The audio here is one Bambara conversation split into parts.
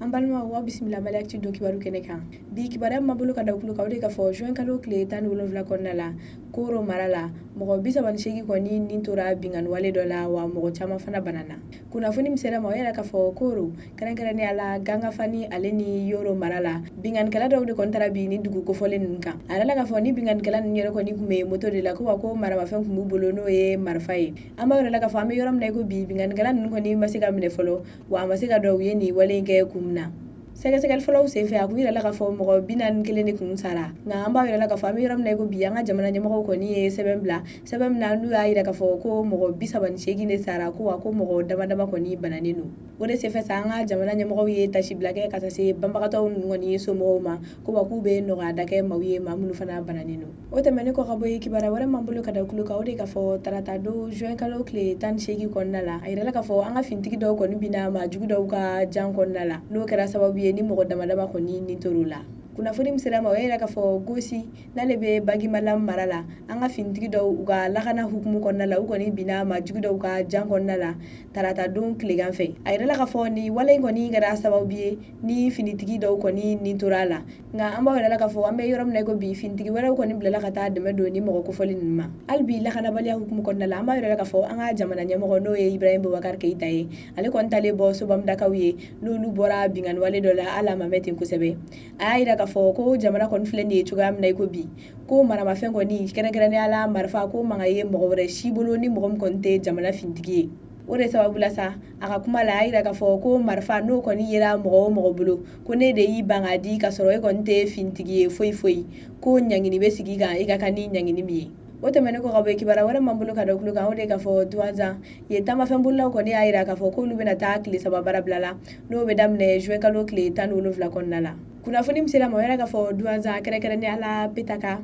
An balima wa bisimila mali actu do kibaru kene kan bi kibara mabulu ka dawkulu ka de ka fo juin kalo kle tan wolonfla konna la koro marala mogo bisa ban shegi koni nin tora bingan wale dola wa mogo chama fana banana kuna funi misera ma yara ka fo koro kare ni ala ganga fani ale ni yoro marala bingan kala dawde kontara bi ni dugu ko fole nka ala ka fo ni bingan kala ni yoro koni kume moto de la ko ko marama fen kumu bolo no e marfai ama yoro la ka fo am yoram na ko bi bingan kala nun koni masiga mine folo wa masiga do yeni wale ke kumna segal folaw sefe aku ira la ka fo mo binan kelene kun sara nga amba ira la ka fami ram na ko biya nga jamana nyamo ko ni sebembla sebemna nu ira ka fo ko mo bisa ban shegi ne sara ko wa ko mo dama ko ni bananinu wode sefe sa nga jamana nyamo ye tashi blake ka se bamba ka to ngoni so mo ma ko wa ku be no ga dake mawiye mamunu fana bananinu o te mene ko ka boy kibara wala mambulo ka dakulu ka ode ka fo tarata do juin kalo kle tan shegi konnala ira la ka fo anga fintiki do ko ni bina ma jugu do ka jan konnala no kera sababu ni mogo dama ko ni torula kuna furi misira ma wera ka fo gosi nalebe bagi malam marala anga fintigi do uga lakana hukumu konna la ugo ni bina ma jugu do ka jan konna la tarata don klegan fe ayra la ka fo ni wala ngo ni gara sababu ni finitigi do ko ni torala nga amba wera la ka fo ambe yoram ne ko bi fintigi wera ko ni bla ka ta de me do ni mogo ko folin ma albi lakana bali hukumu konna la amba wera la ka fo anga jamana nyamo no e Ibrahim Boubacar Keita e ale kon tale bo subam dakawiye lulu bora bingan wale dola ala mametin kusebe ayra ka fo ko jamana kon fleni chuga am nay ko bi ko marama fen ko ni kene ni ala marfa ko mangaye mo gore shibolo ni mo konte jamana fintigi ore sababu la sa aka kuma la ayra ka fo ko marfa no ko ni yera mo bulo ko ne de yi bangadi ka soro e konte fintigi foi ko nyangini be sigi ga e ka kani nyangini mi wote mene ko gabe kibara wala mambulo ka dokulu ka ode ka fo duaza ye tama fembulla ko ni ayra ka fo ko lubena ta kli sababara blala no be damne juin kalo kli tan wolonfla konnala kuna funi msira mo yara ka fo duaza kere ni ala pitaka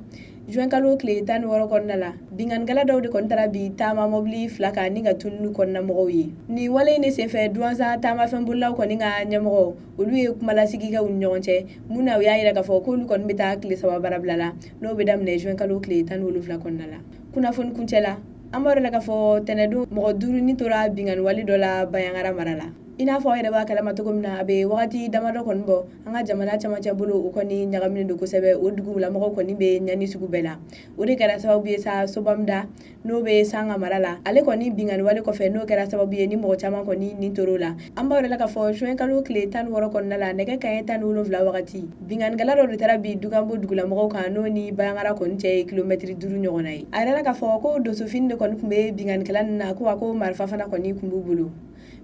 juin kalo kli tan woro konnala bingan gala dawde kontara bi tama mobli flaka ni ga tunnu konna mo yi ni wala ni sefe duaza tama fembulla ko ni ga nyamo ulu e kuma la sigi ga unyonche muna ya ayra ka fo ko lu kon bita kli sababara blala no be damne juin kalo kli tan wolonfla konnala kuna fun kuncela amaro la ka fo tenedu mo duru ni tora bingan wali dola bayangara marala ina fo ayda ba kala matogomna abe wakati damado kon bo anga jamana chama bulu ko ni nyagamni do ko sebe o dugu la mo ko ni be nyani sugu bela o de kala sababu sa sobamda no be sanga marala ale ko ni bingan wali ko fe no kala sababu ni mo chama ko ni torola amba la ka fo juin kalo kle tan woro kon nala nega kay tan wolo vla wakati bingan gala do tarabi dugambo dugula mo ko no ni bayangara kon che kilometri duru nyogonay ayra la ka fo ko do sofinde kon kumbe bingan kala na ko marfa fana ko ni kumbu bulu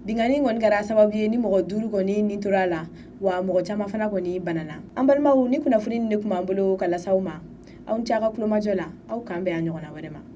bingani ngon gara sababu ni mogo duru koni ni turala wa mogo chama fana koni banana ambalma ni kuna funi ni kuma ambulo kala sauma au nchaka kuloma jola au kambe anyona wadema